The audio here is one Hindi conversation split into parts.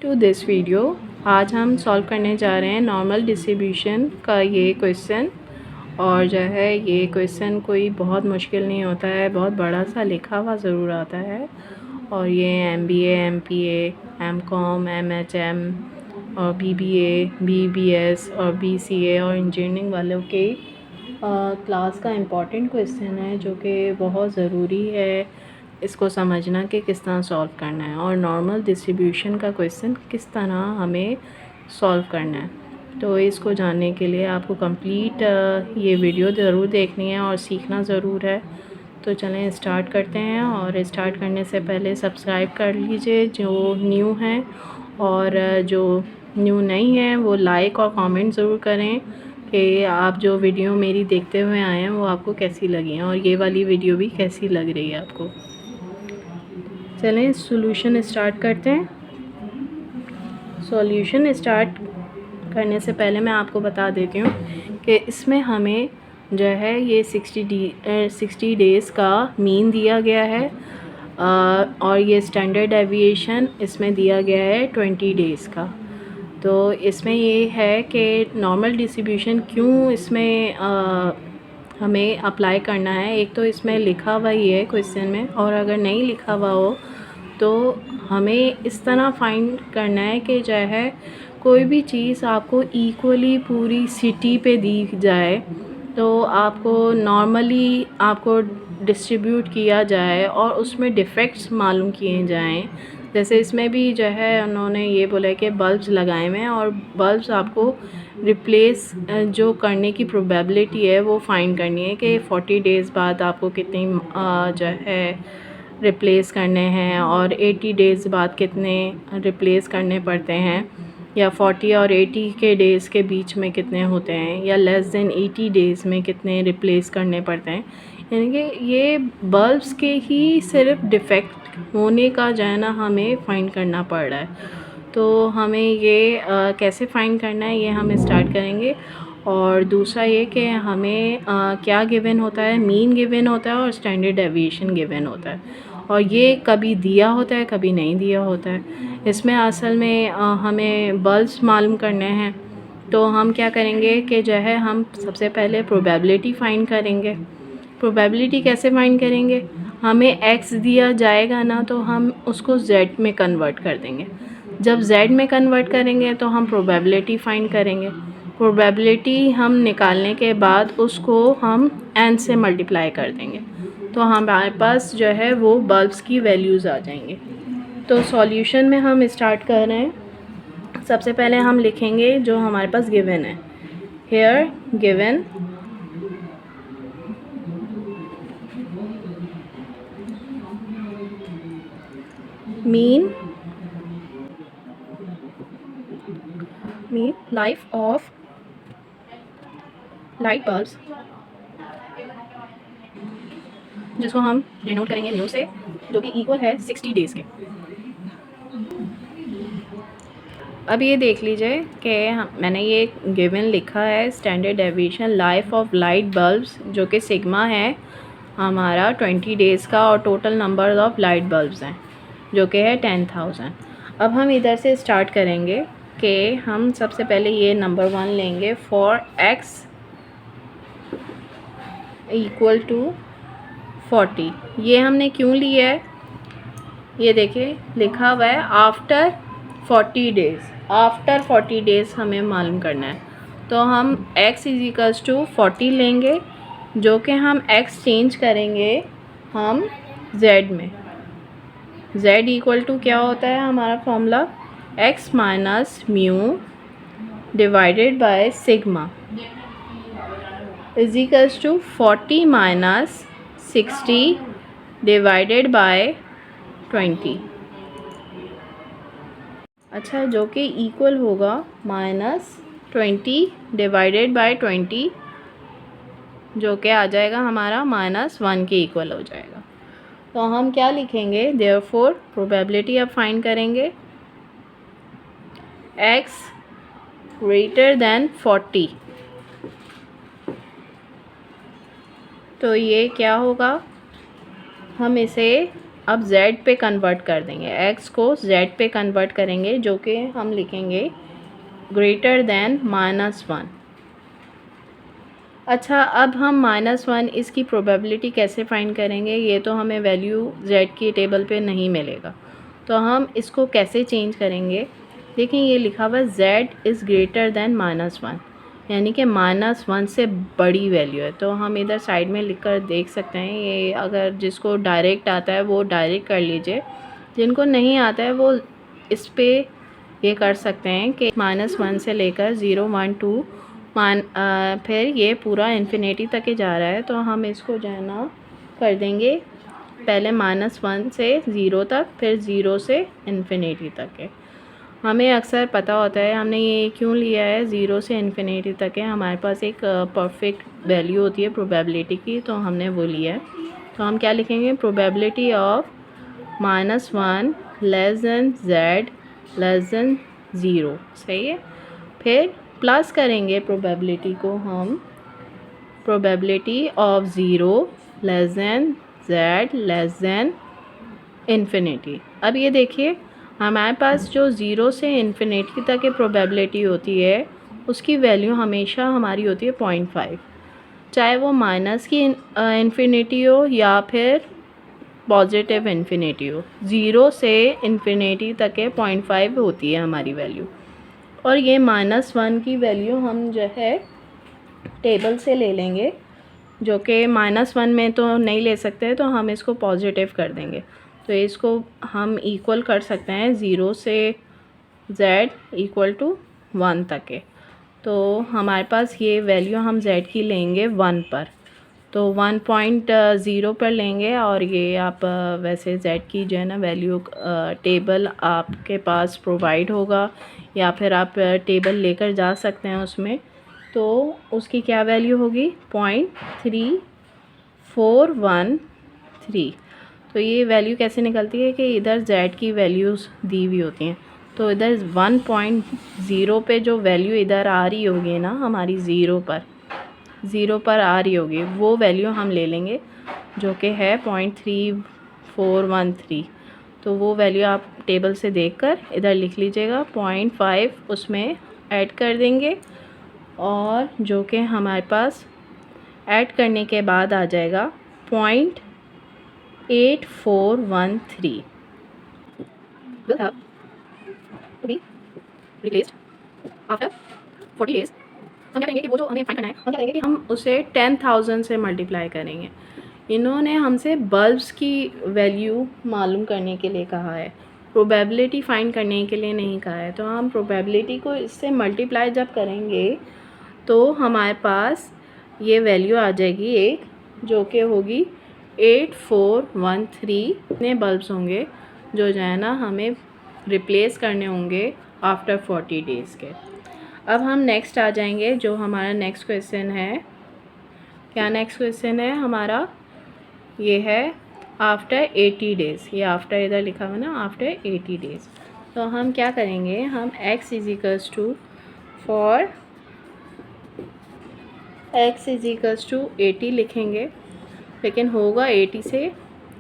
To this video. आज हम सॉल्व करने जा रहे हैं नॉर्मल डिस्ट्रीब्यूशन का ये क्वेश्चन। और जो है ये क्वेश्चन कोई बहुत मुश्किल नहीं होता है, बहुत बड़ा सा लिखा हुआ ज़रूर आता है। और ये MBA, MPA, MCOM, MHM और BBA, BBS और BCA और इंजीनियरिंग वालों के क्लास का इम्पॉर्टेंट क्वेश्चन है, जो कि बहुत ज़रूरी है इसको समझना कि किस तरह सॉल्व करना है और नॉर्मल डिस्ट्रीब्यूशन का क्वेश्चन किस तरह हमें सॉल्व करना है। तो इसको जानने के लिए आपको कंप्लीट ये वीडियो ज़रूर देखनी है और सीखना ज़रूर है। तो चलें स्टार्ट करते हैं। और स्टार्ट करने से पहले सब्सक्राइब कर लीजिए जो न्यू हैं, और जो न्यू नहीं हैं वो लाइक और कमेंट ज़रूर करें कि आप जो वीडियो मेरी देखते हुए आए हैं वो आपको कैसी लगी हैं और ये वाली वीडियो भी कैसी लग रही है आपको। चलें सॉल्यूशन स्टार्ट करते हैं। सॉल्यूशन स्टार्ट करने से पहले मैं आपको बता देती हूँ कि इसमें हमें जो है ये 60 डेज़ का मीन दिया गया है, और ये स्टैंडर्ड डेविएशन इसमें दिया गया है 20 डेज़ का। तो इसमें ये है कि नॉर्मल डिस्ट्रीब्यूशन क्यों इसमें हमें अप्लाई करना है। एक तो इसमें लिखा हुआ ही है क्वेश्चन में, और अगर नहीं लिखा हुआ हो तो हमें इस तरह फाइंड करना है कि जो है कोई भी चीज़ आपको इक्वली पूरी सिटी पे दी जाए, तो आपको नॉर्मली आपको डिस्ट्रीब्यूट किया जाए और उसमें डिफ़ेक्ट्स मालूम किए जाएं। जैसे इसमें भी जो है उन्होंने ये बोला है कि बल्ब्स लगाए हुए हैं और बल्ब्स आपको रिप्लेस जो करने की प्रोबेबिलिटी है वो फाइंड करनी है कि 40 डेज़ बाद आपको कितनी जो है रिप्लेस करने हैं और 80 डेज़ बाद कितने रिप्लेस करने पड़ते हैं, या 40 और 80 के डेज़ के बीच में कितने होते हैं, या लेस देन 80 डेज़ में कितने रिप्लेस करने पड़ते हैं। यानी कि ये बल्ब्स के ही सिर्फ डिफ़ेक्ट होने का जो है ना हमें फ़ाइंड करना पड़ रहा है। तो हमें ये कैसे फ़ाइंड करना है ये हम स्टार्ट करेंगे। और दूसरा ये कि हमें क्या गिवन होता है, मीन गिवन होता है और स्टैंडर्ड डेविएशन गिवन होता है, और ये कभी दिया होता है कभी नहीं दिया होता है। इसमें असल में हमें बल्ब्स मालूम करने हैं, तो हम क्या करेंगे कि जो है हम सबसे पहले प्रोबेबिलिटी फ़ाइंड करेंगे। प्रोबेबिलिटी कैसे फ़ाइंड करेंगे, हमें x दिया जाएगा ना तो हम उसको z में कन्वर्ट कर देंगे। जब z में कन्वर्ट करेंगे तो हम प्रोबेबिलिटी फ़ाइंड करेंगे। प्रोबेबिलिटी हम निकालने के बाद उसको हम n से मल्टीप्लाई कर देंगे, तो हमारे पास जो है वो बल्ब्स की वैल्यूज़ आ जाएंगे। तो सॉल्यूशन में हम स्टार्ट कर रहे हैं। सबसे पहले हम लिखेंगे जो हमारे पास गिवन है। Here given mean life of light bulbs, जिसको हम डिनोट करेंगे न्यू से, जो कि इक्वल है 60 डेज़ के। अब ये देख लीजिए कि मैंने ये गिवन लिखा है standard deviation life of light bulbs, जो कि सिग्मा है हमारा 20 डेज़ का, और total number of light bulbs हैं जो कि है 10,000। अब हम इधर से स्टार्ट करेंगे कि हम सबसे पहले ये नंबर 1 लेंगे फॉर x इक्वल टू 40। ये हमने क्यों लिया है, ये देखिए लिखा हुआ है आफ्टर 40 डेज़। आफ्टर 40 डेज़ हमें मालूम करना है, तो हम x इज इक्वल्स टू 40 लेंगे, जो कि हम x चेंज करेंगे हम z में। z इक्वल टू क्या होता है हमारा formula, x minus mu divided by sigma is equals to 40 minus 60 divided by 20। अच्छा, जो कि इक्वल होगा -20 डिवाइडेड बाय 20, जो कि आ जाएगा हमारा -1 के इक्वल हो जाएगा। तो हम क्या लिखेंगे, देयरफॉर प्रोबेबिलिटी अब फाइंड करेंगे x ग्रेटर देन 40। तो ये क्या होगा, हम इसे अब z पे कन्वर्ट कर देंगे, x को z पे कन्वर्ट करेंगे, जो कि हम लिखेंगे ग्रेटर देन -1। अच्छा, अब हम -1 इसकी प्रोबेबिलिटी कैसे फाइंड करेंगे? ये तो हमें वैल्यू z की टेबल पे नहीं मिलेगा, तो हम इसको कैसे चेंज करेंगे? देखिए ये लिखा हुआ है z इज़ ग्रेटर देन -1, यानी कि -1 से बड़ी वैल्यू है। तो हम इधर साइड में लिख कर देख सकते हैं। ये अगर जिसको डायरेक्ट आता है वो डायरेक्ट कर लीजिए, जिनको नहीं आता है वो इस पे ये कर सकते हैं कि -1 से लेकर 0 1 2 फिर ये पूरा इन्फिनिटी तक ही जा रहा है, तो हम इसको जो है ना कर देंगे पहले -1 से 0 तक, फिर 0 से इन्फिनिटी तक है। हमें अक्सर पता होता है, हमने ये क्यों लिया है 0 से इन्फिनिटी तक है, हमारे पास एक परफेक्ट वैल्यू होती है प्रोबेबिलिटी की, तो हमने वो लिया है। तो हम क्या लिखेंगे? Probability of -1 less than z less than 0, सही है। फिर प्लस करेंगे प्रोबेबिलिटी को हम, probability of 0 less than z less than infinity. अब ये देखिए हमारे पास जो 0 से इन्फिनिटी तक की प्रोबेबिलिटी होती है उसकी वैल्यू हमेशा हमारी होती है 0.5, चाहे वो माइनस की इन्फिनिटी हो या फिर पॉजिटिव इन्फिनिटी हो। 0 से इन्फिनिटी तक के 0.5 होती है हमारी वैल्यू, और ये -1 की वैल्यू हम जो है टेबल से ले लेंगे, जो कि -1 में तो नहीं ले सकते, तो हम इसको पॉजिटिव कर देंगे। तो इसको हम इक्वल कर सकते हैं 0 से z इक्वल टू 1 तक है। तो हमारे पास ये वैल्यू हम z की लेंगे 1 पर, तो 1.0 पर लेंगे, और ये आप वैसे z की जो है ना वैल्यू टेबल आपके पास प्रोवाइड होगा, या फिर आप टेबल लेकर जा सकते हैं उसमें। तो उसकी क्या वैल्यू होगी? 0.3413। तो ये वैल्यू कैसे निकलती है कि इधर z की वैल्यूज़ दी हुई होती हैं, तो इधर 1.0 पे जो वैल्यू इधर आ रही होगी ना हमारी 0 पर आ रही होगी, वो वैल्यू हम ले लेंगे, जो कि है 0.3413। तो वो वैल्यू आप टेबल से देखकर इधर लिख लीजिएगा। 0.5 उसमें ऐड कर देंगे, और जो कि हमारे पास ऐड करने के बाद आ जाएगा 0.8413 will have to be replaced after 40 days। हम क्या करेंगे कि वो जो हमें फाइंड करना है, हम क्या करेंगे कि हम उसे 10,000 से मल्टीप्लाई करेंगे। इन्होंने हमसे बल्ब्स की वैल्यू मालूम करने के लिए कहा है, प्रोबेबिलिटी फाइंड करने के लिए नहीं कहा है। तो हम प्रोबेबिलिटी को इससे मल्टीप्लाई जब करेंगे तो हमारे पास ये वैल्यू आ जाएगी एक, जो कि होगी 8413। इतने बल्ब्स होंगे जो है ना हमें रिप्लेस करने होंगे आफ्टर 40 डेज़ के। अब हम नेक्स्ट आ जाएंगे, जो हमारा नेक्स्ट क्वेश्चन है। क्या नेक्स्ट क्वेश्चन है हमारा? ये है आफ्टर 80 डेज़। ये आफ्टर इधर लिखा हुआ ना, आफ्टर 80 डेज़। तो हम क्या करेंगे, हम x equals to for x equals to 80 लिखेंगे, लेकिन होगा 80 से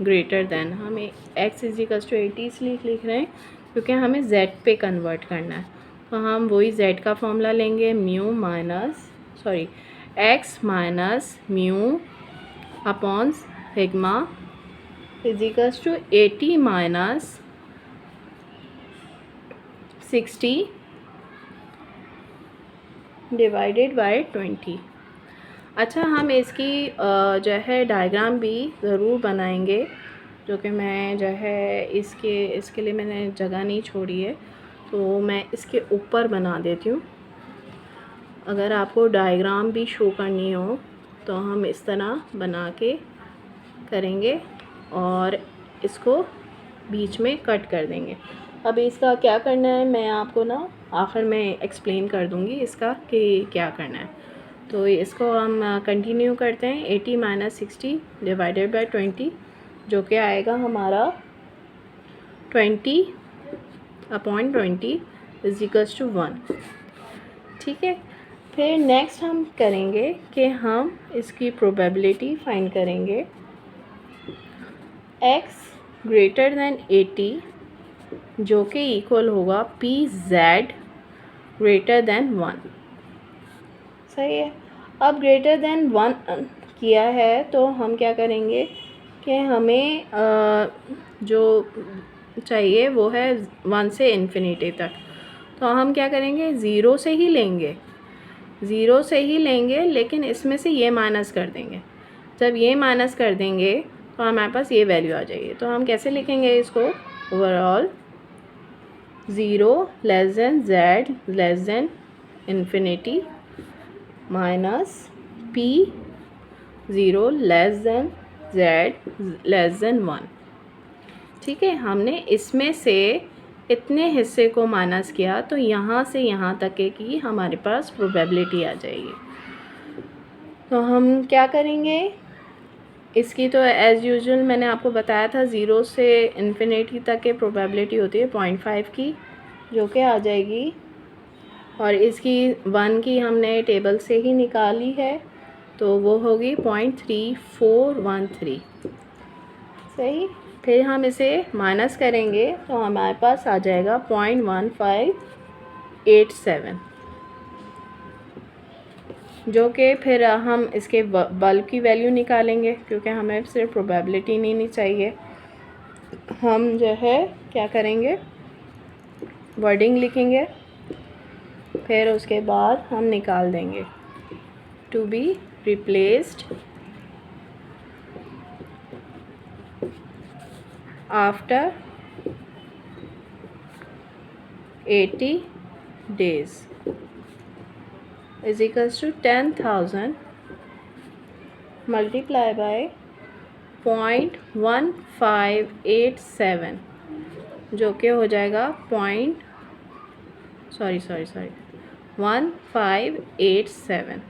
ग्रेटर देन। हम x इजिकल्स टू 80 इसलिए लिख रहे हैं क्योंकि हमें z पे कन्वर्ट करना है। तो हम वही z का फॉर्मूला लेंगे, x minus mu upon sigma equals to 80 minus 60 divided by 20। अच्छा, हम इसकी जो है डायग्राम भी ज़रूर बनाएंगे, जो कि मैं जो है इसके लिए मैंने जगह नहीं छोड़ी है, तो मैं इसके ऊपर बना देती हूँ। अगर आपको डायग्राम भी शो करनी हो तो हम इस तरह बना के करेंगे और इसको बीच में कट कर देंगे। अब इसका क्या करना है मैं आपको ना आखिर में एक्सप्लेन कर दूँगी इसका कि क्या करना है। तो इसको हम कंटिन्यू करते हैं। 80 माइनस 60 डिवाइडेड बाय 20, जो कि आएगा हमारा 20/20 इज इक्वल्स टू 1। ठीक है, फिर नेक्स्ट हम करेंगे कि हम इसकी प्रोबेबिलिटी फाइंड करेंगे। x ग्रेटर देन 80 जो कि इक्वल होगा PZ ग्रेटर देन 1। सही है। अब ग्रेटर देन 1 किया है तो हम क्या करेंगे कि हमें जो चाहिए वो है 1 से इन्फिनिटी तक। तो हम क्या करेंगे, ज़ीरो से ही लेंगे, लेकिन इसमें से ये माइनस कर देंगे। जब ये माइनस कर देंगे तो हमारे पास ये वैल्यू आ जाएगी। तो हम कैसे लिखेंगे इसको, overall 0 less than Z less than infinity minus P 0 less than Z less than 1। ठीक है, हमने इसमें से इतने हिस्से को माइनस किया तो यहाँ से यहाँ तक के की हमारे पास प्रोबेबिलिटी आ जाएगी। तो हम क्या करेंगे, इसकी तो एज़ यूजुअल मैंने आपको बताया था 0 से इन्फिनिटी तक के प्रोबेबिलिटी होती है 0.5 की, जो कि आ जाएगी। और इसकी 1 की हमने टेबल से ही निकाली है तो वो होगी 0.3413। सही। फिर हम इसे माइनस करेंगे तो हमारे पास आ जाएगा 0.1587, जो कि फिर हम इसके बल्ब की वैल्यू निकालेंगे, क्योंकि हमें सिर्फ प्रोबेबिलिटी नहीं चाहिए। हम जो है क्या करेंगे, वर्डिंग लिखेंगे, फिर उसके बाद हम निकाल देंगे to be replaced after 80 days is equals to 10,000 multiply by 0.1587, जो कि हो जाएगा 1587।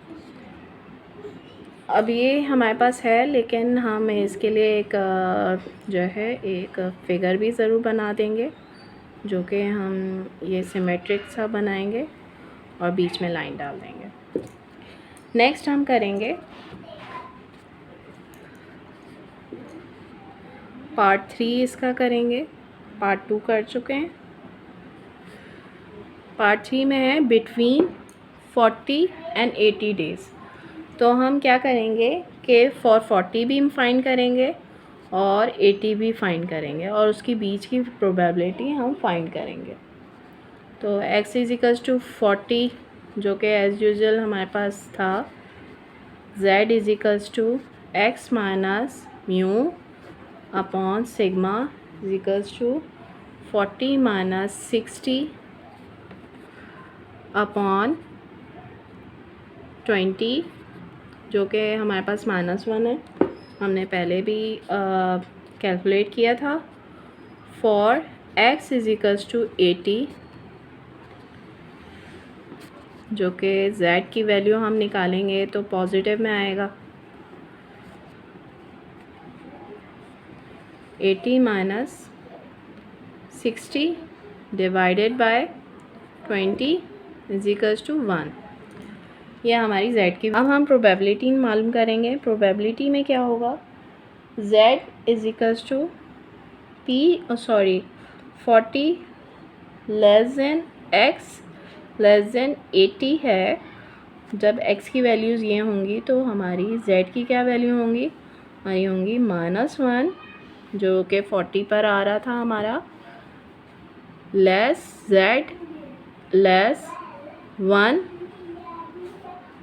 अब ये हमारे पास है, लेकिन हम इसके लिए एक जो है एक फिगर भी ज़रूर बना देंगे, जो कि हम ये सिमेट्रिक सा बनाएंगे और बीच में लाइन डाल देंगे। नेक्स्ट हम करेंगे पार्ट 3 इसका करेंगे। पार्ट 2 कर चुके हैं। पार्ट 3 में है बिटवीन 40 एंड 80 डेज़। तो हम क्या करेंगे कि फॉर 40 भी हम फाइंड करेंगे और 80 भी फाइंड करेंगे, और उसकी बीच की प्रोबेबिलिटी हम फाइंड करेंगे। तो x इज इक्वल्स टू 40, जो कि एज़ यूजुअल हमारे पास था, z is equals to x minus mu upon sigma is equals to 40 minus 60 upon 20, जो कि हमारे पास -1 है, हमने पहले भी कैलकुलेट किया था। For x is equals to 80, जो कि z की वैल्यू हम निकालेंगे तो पॉजिटिव में आएगा। 80 minus 60 divided by 20 is equals to 1। ये हमारी z की। अब हम प्रोबेबिलिटी मालूम करेंगे। प्रोबेबिलिटी में क्या होगा, z is equals to 40 less than x less than 80 है। जब x की वैल्यूज़ ये होंगी तो हमारी z की क्या वैल्यू होंगी, हमारी होंगी -1, जो कि 40 पर आ रहा था हमारा, लेस z लेस 1।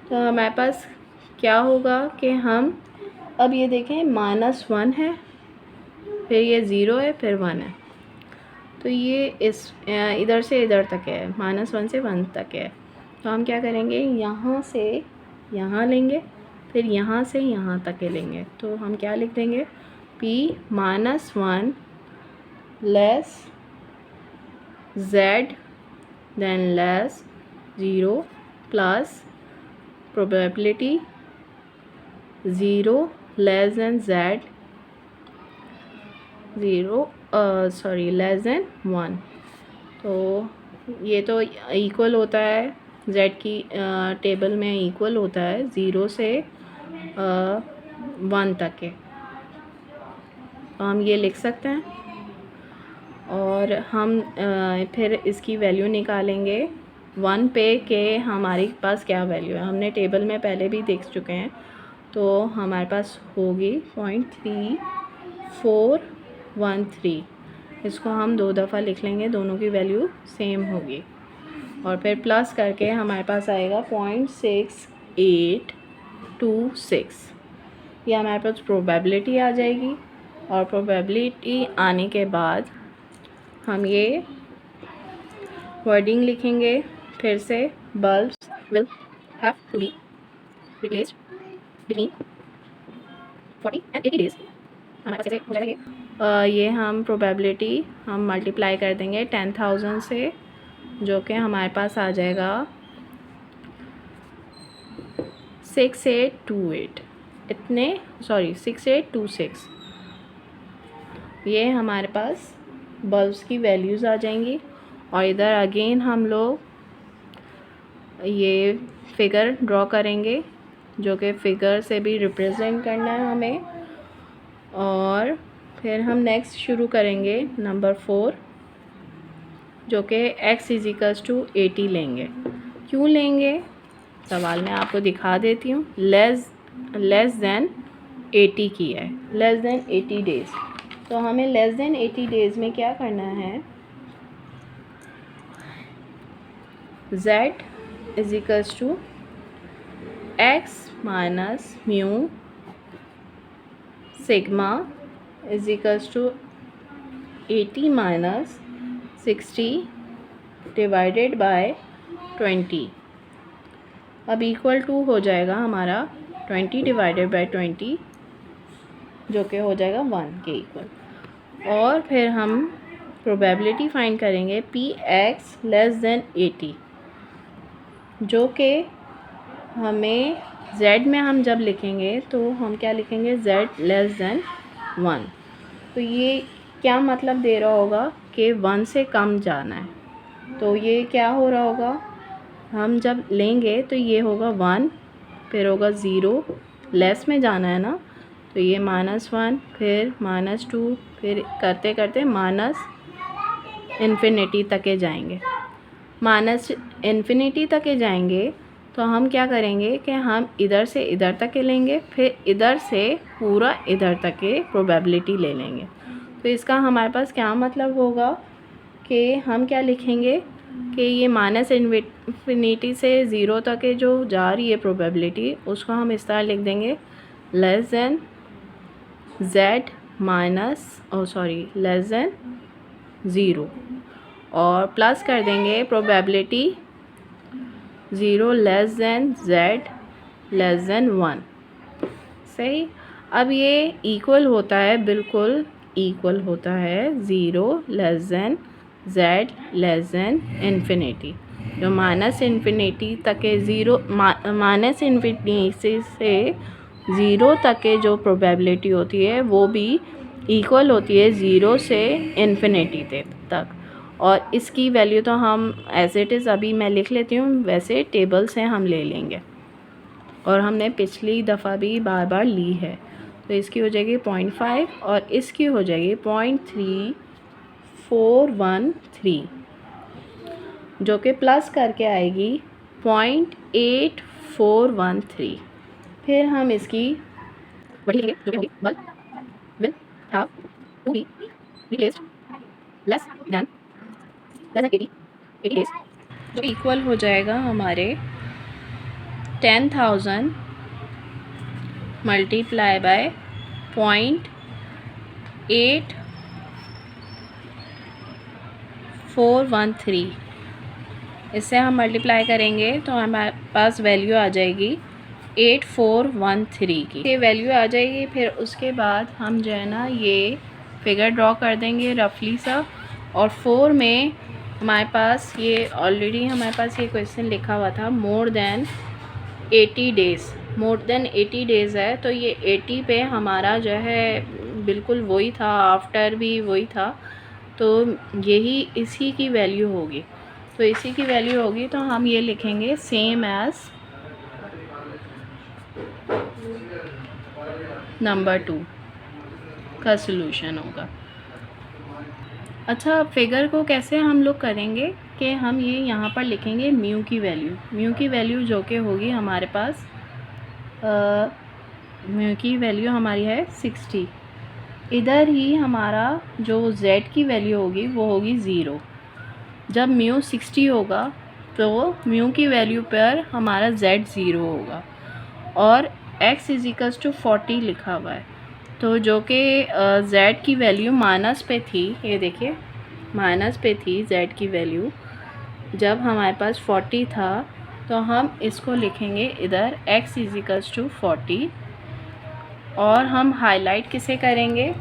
तो हमारे पास क्या होगा कि हम अब ये देखें -1 है, फिर ये 0 है, फिर 1 है, तो ये इस इधर से इधर तक है, -1 से 1 तक है। तो हम क्या करेंगे, यहाँ से यहाँ लेंगे, फिर यहाँ से यहाँ तक के लेंगे। तो हम क्या लिख देंगे, p -1 less z than less 0 plus probability 0 less than z less than 1। तो ये तो इक्वल होता है, z की टेबल में इक्वल होता है 0 से 1 तक के। तो हम ये लिख सकते हैं। और हम फिर इसकी वैल्यू निकालेंगे 1 पे के हमारे पास क्या वैल्यू है। हमने टेबल में पहले भी देख चुके हैं। तो हमारे पास होगी 0.3413। इसको हम 2 दफ़ा लिख लेंगे, दोनों की वैल्यू सेम होगी। और फिर प्लस करके हमारे पास आएगा 0.6826। ये हमारे पास प्रोबेबिलिटी आ जाएगी। और प्रोबेबिलिटी आने के बाद हम ये वर्डिंग लिखेंगे फिर से, bulbs will have to be replaced between 40 and 80 days. हमारे पास ऐसे हो जाएगा ये हम प्रोबेबिलिटी हम मल्टीप्लाई कर देंगे 10,000 से, जो कि हमारे पास आ जाएगा 6826। 6826। ये हमारे पास बल्ब्स की वैल्यूज़ आ जाएंगी। और इधर अगेन हम लोग ये फिगर ड्रॉ करेंगे, जो कि फ़िगर से भी रिप्रेजेंट करना है हमें। और फिर हम नेक्स्ट शुरू करेंगे नंबर 4, जो कि x = 80 लेंगे। क्यों लेंगे, सवाल में आपको दिखा देती हूँ। लेस देन 80 की है, लेस देन 80 डेज़। तो हमें लेस देन 80 डेज़ में क्या करना है, z = x minus mu sigma = 80 minus 60 divided by 20। अब इक्वल टू हो जाएगा हमारा 20 डिवाइडेड बाय 20, जो कि हो जाएगा 1 के इक्वल। और फिर हम प्रोबेबिलिटी फाइंड करेंगे Px < 80, जो कि हमें z में हम जब लिखेंगे तो हम क्या लिखेंगे, z < 1। तो ये क्या मतलब दे रहा होगा कि 1 से कम जाना है। तो ये क्या हो रहा होगा, हम जब लेंगे तो ये होगा 1, फिर होगा 0, लेस में जाना है ना, तो ये -1, फिर -2, फिर करते करते -इन्फिनिटी तक जाएंगे। -इन्फिनिटी तक जाएंगे तो हम क्या करेंगे कि हम इधर से इधर तक लेंगे, फिर इधर से पूरा इधर तक के प्रोबेबिलिटी ले लेंगे। तो इसका हमारे पास क्या मतलब होगा कि हम क्या लिखेंगे कि ये -इन्फिनिटी से 0 तक जो जा रही है प्रोबेबिलिटी, उसको हम इस तरह लिख देंगे लेस देन लेस देन 0। और प्लस कर देंगे probability 0 less than z less than 1। सही। अब ये इक्वल होता है, बिल्कुल इक्वल होता है 0 less than z less than infinity. जो -इन्फिनिटी तक के -इन्फिनिटी से 0 तक के जो प्रोबेबिलिटी होती है वो भी इक्वल होती है 0 से इन्फिनिटी तक। और इसकी वैल्यू तो हम एज इट इज़ अभी मैं लिख लेती हूँ, वैसे टेबल से हम ले लेंगे। और हमने पिछली दफ़ा भी बार बार ली है। तो इसकी हो जाएगी 0.5 और इसकी हो जाएगी 0.3413, जो कि प्लस करके आएगी 0.8413। फिर हम इसकी वही लेंगे, जो कि होगी bulb will have to be replaced less than 80 days, जो इक्वल हो जाएगा हमारे 10,000 मल्टीप्लाई बाय 0.8413। इससे हम मल्टीप्लाई करेंगे तो हमारे पास वैल्यू आ जाएगी 8413 की, ये वैल्यू आ जाएगी। फिर उसके बाद हम जो है ना ये फिगर ड्रॉ कर देंगे रफली सा। और 4 में हमारे पास ये ऑलरेडी हमारे पास ये क्वेश्चन लिखा हुआ था, मोर देन 80 डेज़ है। तो ये 80 पे हमारा जो है बिल्कुल वही था, आफ्टर भी वही था। तो यही इसी की वैल्यू होगी। तो इसी की वैल्यू होगी तो हम ये लिखेंगे सेम एज नंबर 2। का सलूशन होगा। अच्छा, फिगर को कैसे हम लोग करेंगे कि हम ये यहाँ पर लिखेंगे म्यू की वैल्यू जो कि होगी हमारे पास म्यू की वैल्यू हमारी है 60। इधर ही हमारा जो z की वैल्यू होगी वो होगी 0। जब म्यू 60 होगा तो म्यू की वैल्यू पर हमारा z 0 होगा और x इजिकल्स टू 40 लिखा हुआ है। तो जो कि z की वैल्यू माइनस पे थी, ये देखिए माइनस पे थी z की वैल्यू, जब हमारे पास 40 था तो हम इसको लिखेंगे इधर x इजिकल्स टू 40। और हम हाईलाइट किसे करेंगे,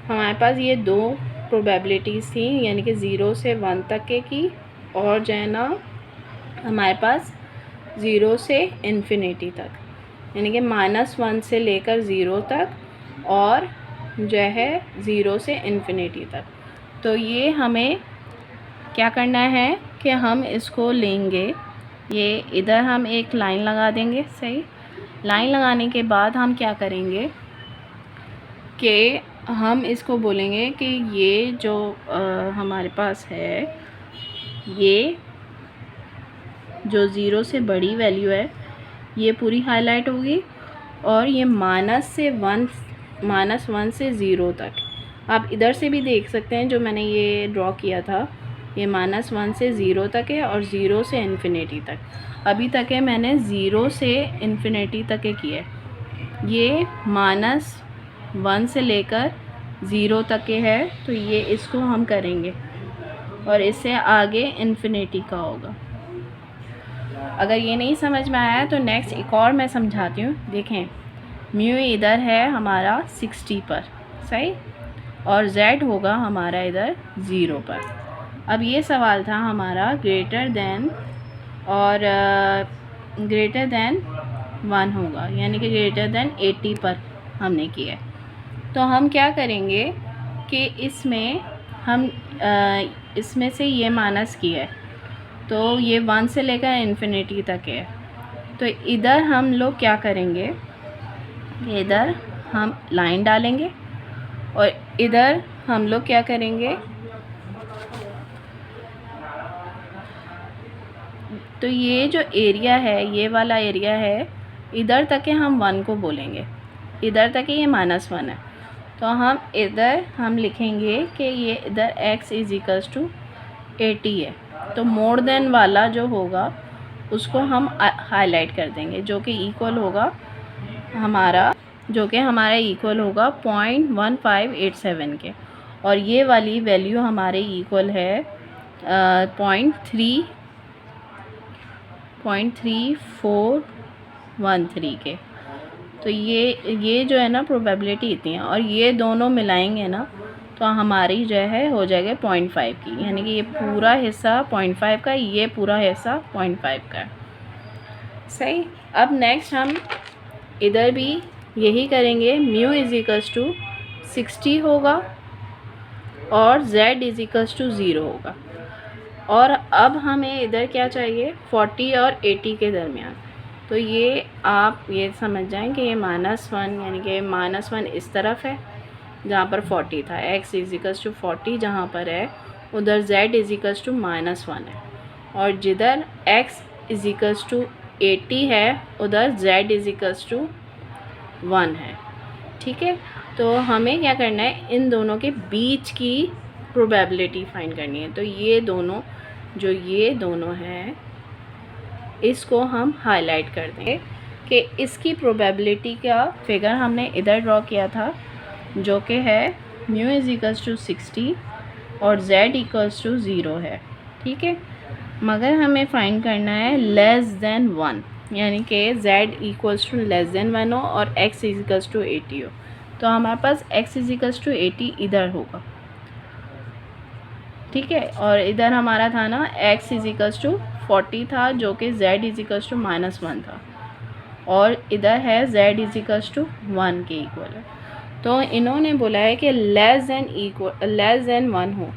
हमारे पास ये दो प्रोबेबिलिटीज़ थी, यानी कि 0 से 1 तक के की, और जो है ना हमारे पास 0 से इन्फिनिटी तक, यानी कि -1 से लेकर 0 तक और जो है 0 से इन्फिनिटी तक। तो ये हमें क्या करना है कि हम इसको लेंगे, ये इधर हम एक लाइन लगा देंगे। सही, लाइन लगाने के बाद हम क्या करेंगे कि हम इसको बोलेंगे कि ये जो हमारे पास है, ये जो 0 से बड़ी वैल्यू है ये पूरी हाईलाइट होगी, और ये -1 से 0 तक। आप इधर से भी देख सकते हैं, जो मैंने ये ड्रॉ किया था ये -1 से 0 तक है और 0 से इन्फिनिटी तक। अभी तक है मैंने 0 से इन्फिनिटी तक है किया है, ये -1 से लेकर 0 तक के है, तो ये इसको हम करेंगे और इससे आगे इन्फिनिटी का होगा। अगर ये नहीं समझ में आया तो नेक्स्ट एक और मैं समझाती हूँ। देखें, म्यू इधर है हमारा 60 पर, सही, और z होगा हमारा इधर 0 पर। अब ये सवाल था हमारा ग्रेटर देन और ग्रेटर देन 1 होगा, यानी कि ग्रेटर देन 80 पर हमने किया है। तो हम क्या करेंगे कि इसमें हम इसमें से ये माइनस किया है, तो ये 1 से लेकर इन्फिनिटी तक है। तो इधर हम लोग क्या करेंगे, इधर हम लाइन डालेंगे और इधर हम लोग क्या करेंगे, तो ये जो एरिया है, ये वाला एरिया है, इधर तक के हम 1 को बोलेंगे, इधर तक ये -1 है। तो हम इधर हम लिखेंगे कि ये इधर x इजिकल्स टू 80 है। तो मोर देन वाला जो होगा उसको हम हाईलाइट कर देंगे, जो कि इक्वल होगा हमारा, जो कि हमारा इक्वल होगा 0.1587 के, और ये वाली वैल्यू हमारे इक्वल है 0.3413 के। तो ये जो है ना प्रोबेबिलिटी इतनी है, और ये दोनों मिलाएंगे ना तो हमारी जो है हो जाएगा 0.5 की, यानी कि ये पूरा हिस्सा 0.5 का, ये पूरा हिस्सा 0.5 का है। सही, अब नेक्स्ट हम इधर भी यही करेंगे। म्यू इजिकल्स टू 60 होगा और z इजिकल्स टू 0 होगा, और अब हमें इधर क्या चाहिए, 40 और 80 के दरमियान। तो ये आप ये समझ जाएं कि ये -1, यानी कि -1 इस तरफ है जहाँ पर 40 था, x इजिकल्स टू 40 जहाँ पर है उधर z इजिकल्स टू -1 है, और जिधर x इजिकल्स टू 80 है उधर z इजिकल्स टू 1 है। ठीक है, तो हमें क्या करना है, इन दोनों के बीच की प्रोबेबिलिटी फाइंड करनी है। तो ये दोनों, जो ये दोनों हैं, इसको हम हाईलाइट कर देंगे कि इसकी प्रोबेबिलिटी का फिगर हमने इधर ड्रॉ किया था, जो कि है म्यू इजिकल्स टू 60 और z इक्वल्स टू 0 है। ठीक है, मगर हमें फाइंड करना है लेस देन 1, यानी कि z equals to less than 1 हो और x इजिकल्स टू 80 हो। तो हमारे पास x इजिकल्स टू 80 इधर होगा, ठीक है, और इधर हमारा था ना x इजिकल्स टू 40 था, जो कि z इजिकल्स टू -1 था, और इधर है z इजिकल्स टू 1 के इक्वल है। तो इन्होंने बोला है कि लेस देन 1 हो,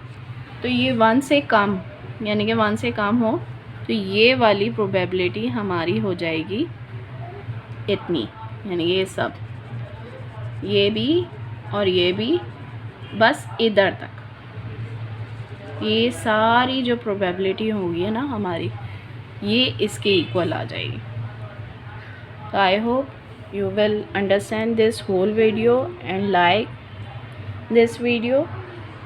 तो ये 1 से कम, यानी कि 1 से कम हो, तो ये वाली प्रोबेबिलिटी हमारी हो जाएगी इतनी, यानी ये सब, ये भी और ये भी बस इधर तक, ये सारी जो प्रोबेबिलिटी होगी ना हमारी, ये इसके इक्वल आ जाएगी। तो I hope you will understand this whole video and like this video,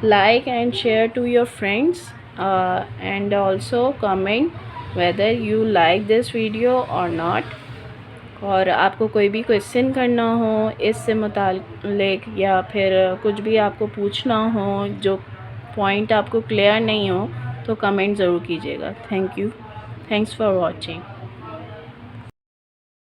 like and share to your friends, and also comment whether you like this video or not। और आपको कोई भी क्वेश्चन करना हो इससे मुताल्लिक या फिर कुछ भी आपको पूछना हो, जो पॉइंट आपको क्लियर नहीं हो, तो कमेंट ज़रूर कीजिएगा। Thank you, thanks for watching.